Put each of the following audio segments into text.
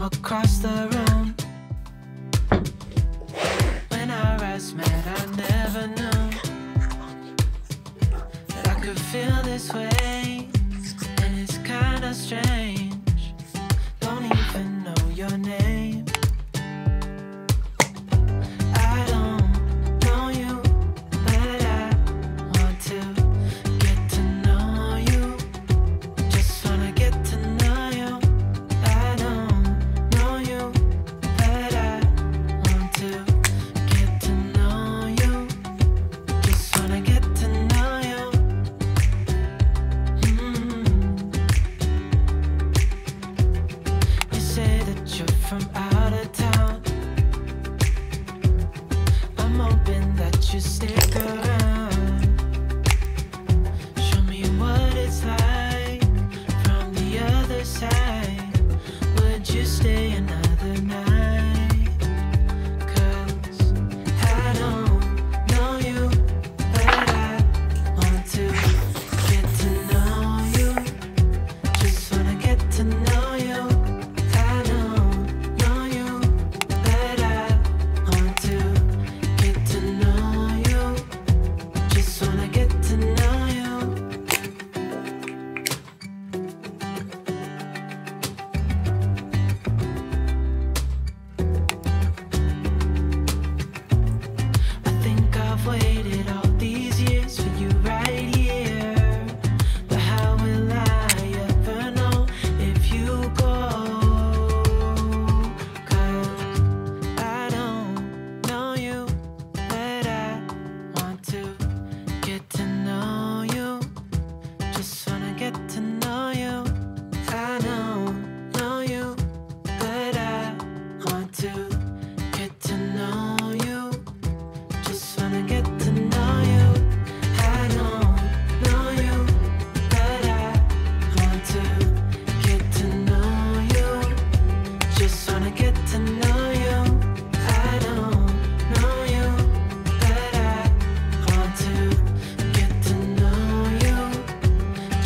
from across the room. When our eyes met, I never knew that I could feel this way, and it's kinda strange. Don't even know your name. I don't know you, but I want to get to know you. Just wanna get to know you. I don't know you, but I want to get to know you. Just wanna get to know you. You say that you're from out of town. I'm hoping that you stick around. Show me what it's like from the other side. Would you stay another night? 'Cause I don't know you, but I want to get to know you. Just wanna get to know you. I don't know you, but I want to get to know you. Just wanna get to know you. I think I've waited all these years for you right here. But how will I ever know if you go? 'Cause I don't know you, but I want to get to know you. Just wanna get to know you. I don't know you, but I want to get to know you. Just wanna get to know you. I don't know you, but I want to get to know you. Just wanna get to know you. I don't know you, but I want to get to know you.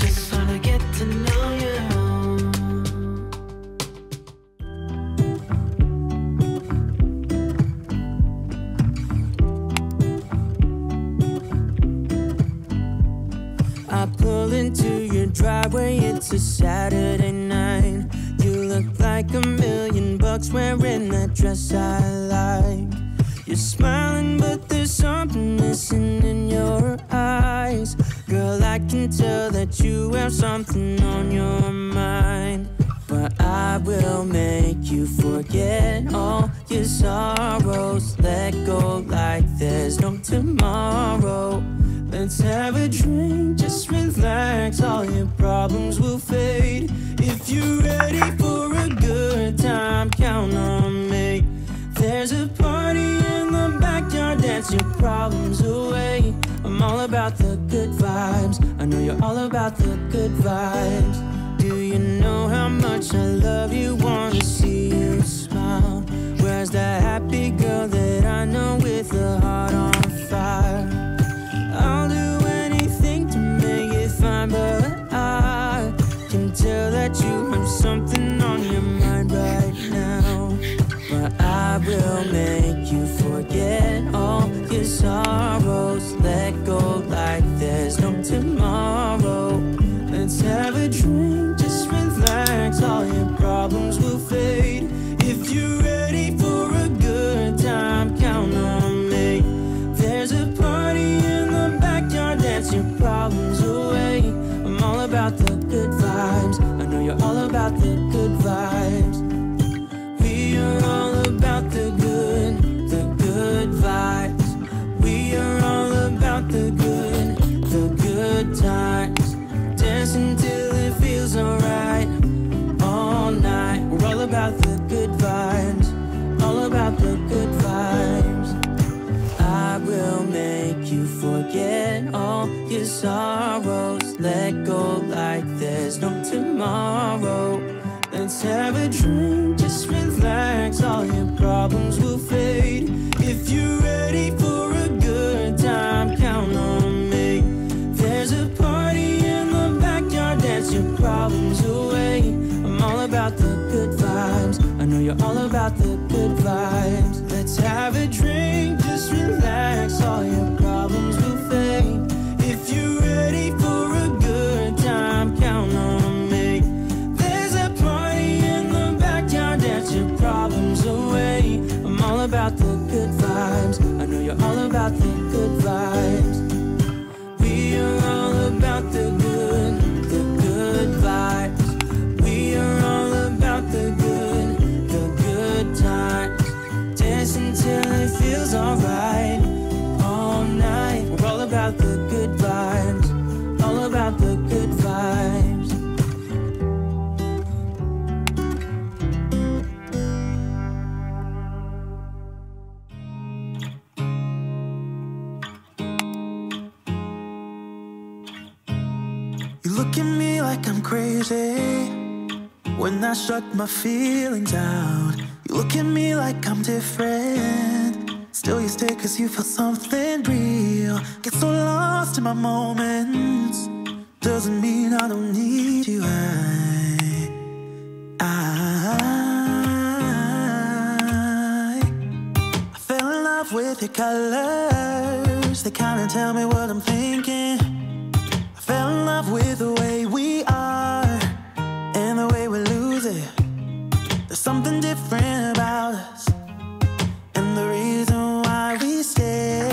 Just wanna get to know you. I pull into your driveway, it's a Saturday night. You look like $1,000,000 wearing that dress I like. You're smiling, but there's something missing in your eyes. Girl, I can tell that you have something on your mind. But I will make you forget all your sorrows. Let go like there's no tomorrow. Let's have a drink, just relax, all your problems will fade. If you're ready for a good time, count on me. There's a party in the backyard, dance your problems away. I'm all about the good vibes, I know you're all about the good vibes. Do you know how much I love you, wanna see you smile? Where's that happy girl that I know with a heart on fire? I'll do anything to make it fine, but I can tell that you have something on your mind right now. But I will make you forget all your sorrows. Let go like there's no tomorrow. Let's have a drink, just relax, all your problems will fade. If you're ready for a good time, count on me. There's a party in the backyard, dance your problems away. I'm all about the good vibes, I know you're all about the good vibes. We are all about the good vibes. We are all about the good times. Dancing till it feels alright, all night. We're all about the good vibes, all about the good vibes. I will make you forget all your sorrows. Let go like there's no tomorrow. Let's have a drink, just relax, all your problems will fade. If you're ready for a good time, count on me. There's a party in the backyard, dance your problems away. I'm all about the good vibes, I about the good vibes. I know you're all about the good vibes. We are all about the good vibes. We are all about the good times. Dance until it feels alright. All night, we're all about the good vibes. All about the good vibes. You look at me like I'm crazy when I shut my feelings out. You look at me like I'm different, still you stay cause you feel something real. Get so lost in my moments, doesn't mean I don't need you. I fell in love with your colors, they kinda tell me what I'm thinking. I fell in love with the way we are and the way we lose it. There's something different about us, and the reason why we stay.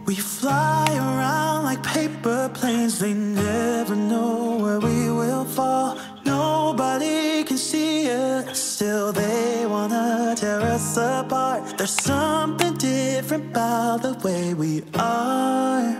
We fly around like paper planes, they never know where we will fall. Nobody can see us, still they wanna tear us apart. There's something different about the way we are.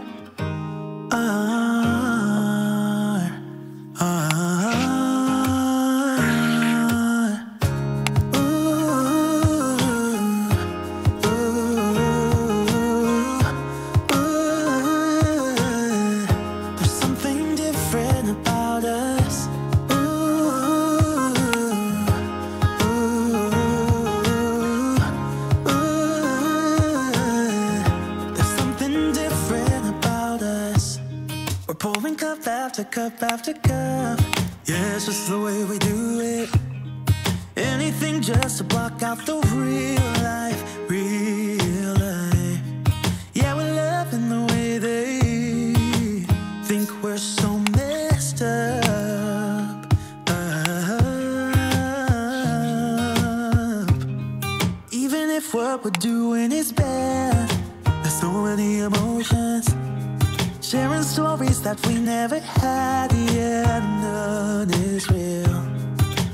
There's something different about us. There's something different about us. We're pouring cup after cup after cup. Yeah, it's just the way we do it. Anything just to block out the real life, real life. Yeah, we're loving the way they think we're so messed up. Even if what we're doing is bad, there's so many emotions, sharing stories that we never had. Yeah, none is real.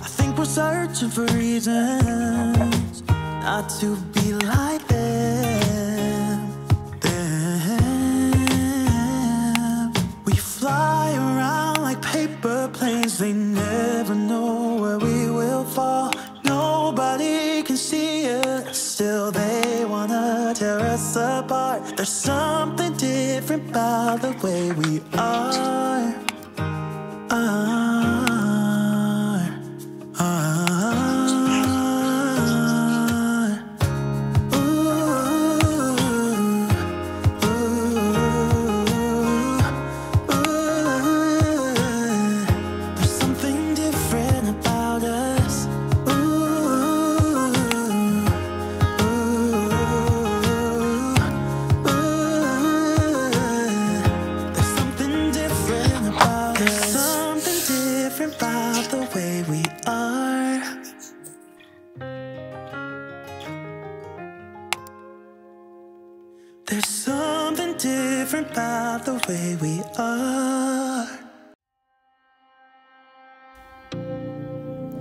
I think we're searching for reasons not to be like them. We fly around like paper planes, they never know where we will fall. Nobody can see us, still they wanna tear us apart. There's something different about the way we are. There's something different about us. There's something different about us. There's something different about the way we are. There's something different about the way we are.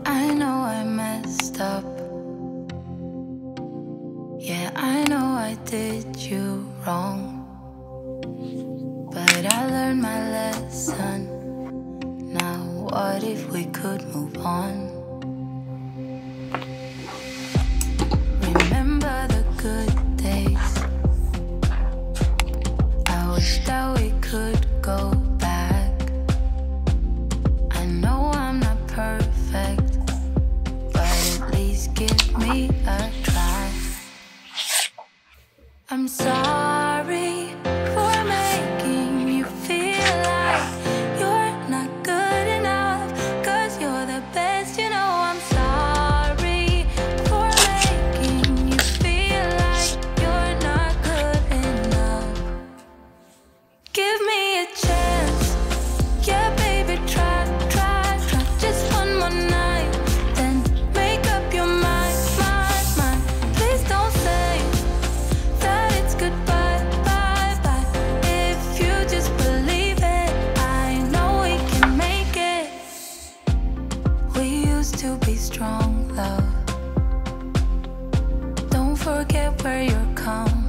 I know I messed up. Yeah, I know I did you wrong. But I learned my lesson. Now what if we could move on? Remember the good days. I wish that we could go back. I know I'm not perfect, but at least give me a try. I'm sorry for making you feel like you're not good enough, 'cause you're the best, you know. I'm sorry for making you feel like you're not good enough. Give me a chance, yeah baby, try just one more night. Then strong love. Don't forget where you're come